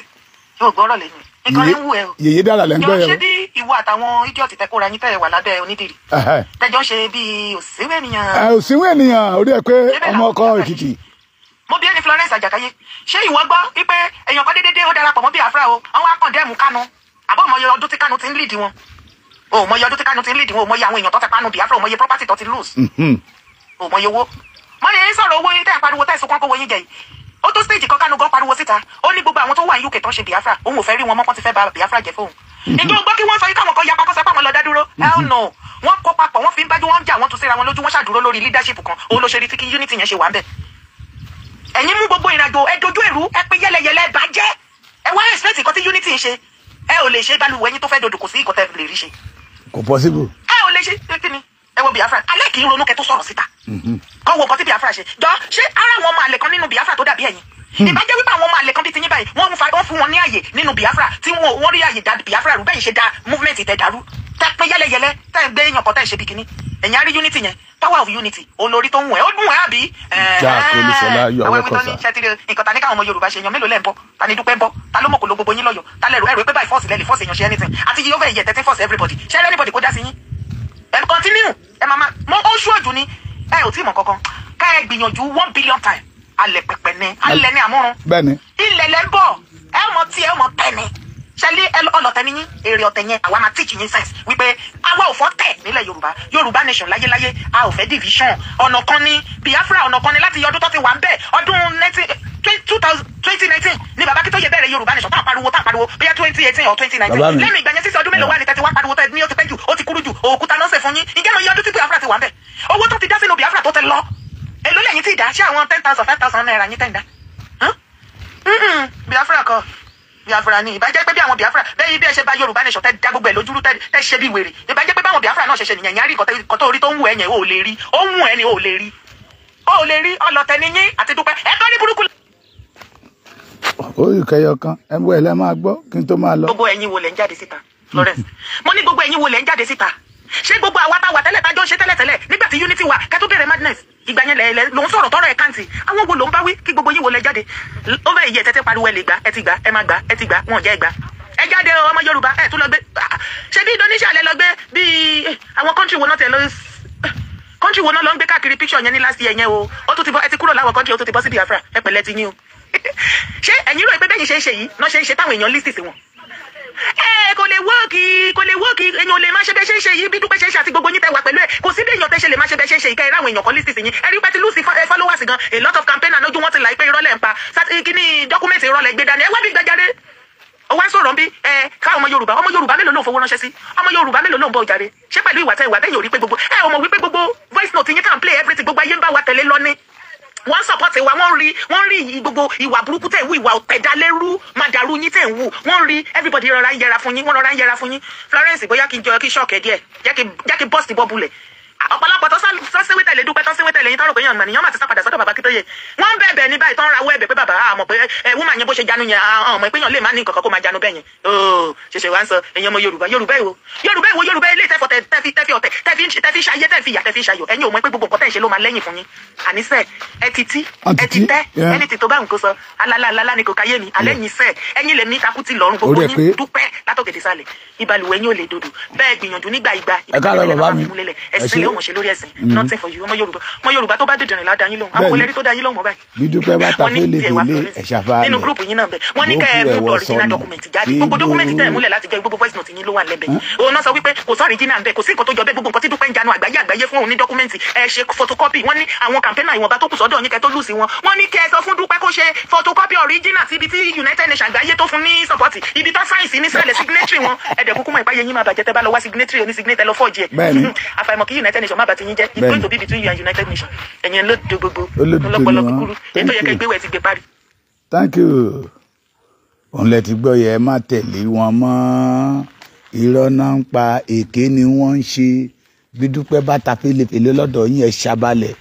yóò gbọ́rọ̀ lẹ́nu nǹkan lè ń wù ẹ́ o. yèyé dára lẹ́ ń gbọ́ yẹn o. yóò ṣe bí ìwọ àtàwọn idiot tẹ́kọ̀ọ́ra yín tẹ́ wà lábẹ́ onídìrí. tẹ́jọ́ ṣe bí òsínwó ènìyàn. òsínwó ènìyàn orí ẹ pé ọmọ ọkọ Èkìtì. mo bí ẹni Florence àjàkáyé ṣé ìwọ gbọ́ wípé èèyàn kan déédéé ó darapọ̀ mọ́ Biafra o àwọn akọ̀ndẹ́mù Kánú àbọ̀ mọ̀ye ọdún tí Kánú ti ń lead wọn o mọ̀ye ọdún tí Kánú ti ń lead wọn o mọ̀ye àwọn èèyàn tó ti panu Biafra o mọ̀ye property tó ti lose o mọ̀ye owó mọ̀ye ń sọ̀rọ̀ owó yín tẹ́ pariwo tẹ́ sunkún kówó yín jẹ yìí ó tó stage kan Kánú gan pariwo síta ó ní gbogbo àwọn tó wà ní UK tó ń ṣe Biafra òun ò fẹ́ rí wọn mọ́ kán ti fẹ́ ba Biafra jẹ fóun ìjọ gbọ́ kí wọ́n sọ yìí káwọn kan yapa kó sọ pé àwọn lọ dá dúró hell no wọ́n kó papọ̀ wọ́n fi ń bájú wọ́n ń jà wọ́n tún síra wọn lójú wọ́n ṣàdúró lórí leadership kan òun ló ṣe rí tí kí unity yẹn ṣe wà ń bẹ̀ ẹ̀yin mú gbogbo ìrìnàjò ẹ dojú ẹ̀rú ẹ pé yẹlẹyẹlẹ bàjẹ́ ẹ wá expect nǹkan tí unity ń ṣe ẹ ò lè ṣe balùwẹ̀ ẹ̀yin tó fẹ́ dodò kò sí ìkọ̀tẹ́ lè rí ṣe. kò possible. ẹ ò lè ṣe kí ni ẹ wo Biafra alẹ́ kì í ronú kẹ́ tó sọ̀rọ̀ síta kọ́ wo nǹkan tí Biafra ṣe jọ ṣé ara àwọn ọmọ àlè kan nínú Biafra tó dàbí ẹ̀yin ìbájẹ́ wípé àwọn ọmọ àlè kan bíi ti yín báyìí wọ́n fún wọn ní àyè nínú Biafra tí wọ́n rí àyè dá Biafra rú bẹ́ẹ̀ ṣe dá movement tẹ̀ dàrú tẹ́ pé yẹ́lẹ́yẹ́lẹ́ tẹ́ gbé èèyàn kan tẹ́ ṣe bí kíní ẹ̀yìn àrí unity yẹn power of unity olórí tó ń wẹ̀ ó dùn ẹ̀ àbí. àwọn ẹbí tó ní ṣẹ́tìrì nǹkan ta ní káwọn ọmọ Yorùbá ṣe yan mélòó lẹ́ ń bọ́ ta ni Dúpẹ́ ń bọ́ ta ló mọ̀ kó ló gbogbo yín lọ́yọ̀ ta lẹ́rù ẹ̀rù pé by force lẹ́lẹ̀ force èèyàn ṣe anything àti yíyó bẹ́ẹ̀ yẹ tẹ́tí force everybody ṣé anybody kó dá sí yín ẹ̀ continue ẹ̀ máa mọ ó ṣúọ̀jù ni ẹ ò tí mọ̀ kankan ká ẹ gbìyànjú 1 billion time alẹ́ pẹ̀pẹ̀ ní alẹ́ ní àmúrun ilẹ̀ lẹ́ ń bọ̀ ẹ mọ̀ tí ẹ mọ̀ tẹ̀ ni ṣẹlẹ̀ ọlọ́tẹ̀ níyìn èrè ọ̀tẹ̀ yẹn àwa máa teach yín sense wípé àwa ò fọ́ tẹ̀ nílẹ̀ Yorùbá nation láyéláyé a ò fẹ́ division ọ̀nà kan ní Biafra ọ̀nà kan ní láti ọdún tó ti wà ń bẹ̀ ọdún 2019 ní bàbá Akíntóyè bẹ̀rẹ̀ Yorùbá nation tá a pariwo bóyá 2018 or 2019 lẹ́nu ìgbà yẹn sísè ọdún mélòó wà ní tẹ́tí wá pariwo tẹ́ ní ó ti pẹ́ jù ó ti kúrú jù òkúta náà ṣe fún yín ìjẹ́ mọ̀ iye ọdún tí Biafra ti wà ń bẹ̀ owó tó ti dá sínú Biafra tó ti lọ èló lẹ́yìn tí ì dá ṣé àwọn 10,000 5,000 naira yín tẹ́ ń dá Biafra kọ́ Biafra ni ìbàjẹ́ pé bí àwọn Biafra bẹ́ẹ̀ bí ẹ ṣe bá Yorùbá nation tẹ́ dá gbogbo ẹ̀ lójúrú tẹ́ ṣe bí wèrè ìbàjẹ́ pé báwọn Biafra náà ṣẹ̀ṣẹ̀ nìyẹn yàrá ìkọ́ tó rí tó ń wù ẹ̀yẹn ò lè rí ó ń wù ẹ̀ ni ò lè rí ọlọ́tẹ̀ ni yín àti Dúpẹ́ ẹ tó ní burúkú. ó yìí kẹyọ kan ẹ bọ ẹ lẹ máa gbọ́ kí n tó máa lọ. gbogbo ẹ̀yin wo lẹ ń jáde síta Florence mo ní gbogbo ẹ̀yin wo lẹ ń jáde síta ṣé gbogbo àwa tá wà tẹ́lẹ̀ tájọ́ ṣe tẹ́lẹ̀ nígbà tí unity wà kẹ́ tó bẹ̀rẹ̀ madness ìgbà yẹn lẹ ló ń sọ̀rọ̀ tọrọ ẹ̀ káǹtì àwọn wo ló ń bá wí kí gbogbo yín wo lẹ jáde ó bẹ̀ yẹ tẹ́tẹ́ pariwo ẹ lè gbà ẹ ti gbà ẹ má gbà ẹ ti gbà wọn ò jẹ́ ẹ gbà ẹ jáde ọmọ Yorùbá ẹ tún lọ gbé ṣé bí Indonesia lẹ lọ gbé bí àwọn country wo náà tẹ lọ country wo náà lọ ń gbé káàkiri picture yẹn ní last year yẹn o ó tún ti bọ́ ẹ ti kúrò láwọn country ó tún ti bọ́ sí Biafra ẹ pẹ̀lẹ́ ti yín o ṣé ẹ̀yin rò pé bẹ́yìn ṣe ń ṣe yìí náà ṣe ń ṣe táwọn èèyàn list sí wọn kò lè wọ́ọ̀kì èèyàn lè máa ṣe bẹ́ẹ̀ ṣe ń ṣe yìí bí Dúpẹ́ ṣe ń ṣe àti gbogbo yín tẹ́ wà pẹ̀lú ẹ̀ kò sí bí èèyàn tẹ́ ṣe lè máa ṣe bẹ́ẹ̀ ṣe ń ṣe ìkẹyìn láwọn èèyàn kan list sí yín ẹ̀rí pẹ́ ti lùsì followers gan a lot of campaigner lójú wọn ti là pé irọ́ lẹ̀ ń pa kíní document irọ́ lẹ̀ gbé dání ẹ wá bí gbẹjáde ó wá sọ̀rọ̀ bí káwọn ọmọ Yorùbá mélòó ló ń fowó ránṣẹ́ sí ọmọ Yorùbá mélòó ló ń bọ̀ jàre ṣé pẹ̀lú ìwà tẹ́yìn ò rí pé gbogbo ọmọ wípé gbogbo voice note yín kàn play everything gbogbo ayé ń bá wa tẹ̀lé lọ ní wọ́n support wa wọ́n rí gbogbo ìwà burúkú tẹ̀ ń wù ìwà ọ̀tẹ̀dálẹ́rú màdàrú yín tẹ̀ ń wù wọ́n rí everybody rọra ń yẹra fún yín Florence bóyá kí n jọ kí ṣọ́ọ̀kẹ́ díẹ̀ jẹ́ kí bọ́ọ̀sì bọ́ bulẹ̀ ọ̀pọ̀lọpọ̀ tó síwé tẹ̀lé Dúpẹ́ tó síwé tẹ̀lé yín tọ́rọ̀ pé yàn mọ̀ ti sápadà sọ́dọ̀ bàbá Akíntóyè wọ́n bẹ̀bẹ̀ ní báyìí tó ń rawọ́ ẹ̀bẹ̀ pé bàbá àmọ̀ pé wúmà yẹn bó ṣe janu yẹn àmọ̀ pé yàn lè má ní nǹkan kan kó máa janu bẹ́ẹ̀ yẹn ṣẹ̀ṣẹ̀ wá ń sọ èèyàn ọmọ Yorùbá ilé ìtẹ́fọ̀ tẹ́fì ọ̀tẹ̀ tẹ́fì ṣayé tẹ́fì ìyà tẹ́fì ṣayọ̀ ẹ̀yin ò mọ̀ pé gbogbo nǹkan tẹ́ ń ṣe ló máa lẹ́yìn fún yín àníṣe ẹ ti tẹ́ ẹni tí tó bá nǹkan sọ alálàlá ni kò káyé mi alẹ́ yín sẹ́ ẹ̀yin lè ní takùtì lọ́rùn gbogbo yín Dúpẹ́ látòkèdè sálẹ̀ ìbalùwẹ̀ yín ò lè dodo bẹ́ẹ̀ gbìyànjú nígbà ìgbà nothing for you ọmọ Yorùbá tó bá dìde rìn ládàá yín lóhùn àwọn olórí tó dá yín lóhùn mọ báyìí. bí Dúpẹ́ bá ta fẹ́lẹ́ ẹ̀ṣàfà nínú gúrùpù yín náà bẹ wọ́n ní kẹ́ ẹ mú original document jáde gbogbo document tẹ̀ múlẹ̀ láti jẹ́ gbogbo voice note yín ló wà lẹ́bẹ̀ òun náà sọ wípé kò sọ original bẹ́ẹ̀ kò sí nǹkan tó jọ bẹ́ẹ̀ gbogbo nǹkan tí Dúpẹ́ ń janu àgbáyé fún òun ní document ẹ ṣe photocopy wọ́n ní àwọn campaigner ìwọ̀nba tó kù sọ́dọ̀ yín kẹ́ tó lù sí wọn wọ́n ní kẹ́ ẹ sọ fún Dúpẹ́ kó ṣe photocopy original síbi tí United Nations àgbáyé tó fún ní support ibi tó sáyẹ̀nsì ní sẹ́lẹ̀ signatory wọn ẹ̀dẹ̀ kúkú mọ̀ ìpáyé yín máa bàjẹ́ tẹ́ bá lọ wá signatory oní signatory lọ fọ́ọ̀jì ẹ̀ àfàìmọ̀ kí United Nations má bàtí yín jẹ́ it's going to be between you and United Nations ẹ̀yin ló do gbogbo ọlọ́pọlọ kúkúrú ètò yẹ kẹ́ gbé wẹ̀ ti gbé parí. Thank you. òun lẹ ti gbọ́ yẹ má tẹ̀lé wọn mọ́ irọ́ náà ń pa èké ni wọ́n ń ṣe bí Dúpẹ́ bá ta fèlèfèlè lọ́dọ̀ yín ẹ ṣabalẹ̀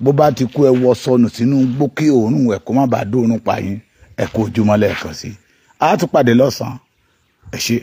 bó bá ti kú ẹ wọ sọnù sínú gbó kí òórùn ẹ kó má bàa dóorùn pa yín ẹ kó ojúmọ́ lẹ́ẹ̀kan sí i á tún pàdé lọ́sàn-án ẹ ṣé.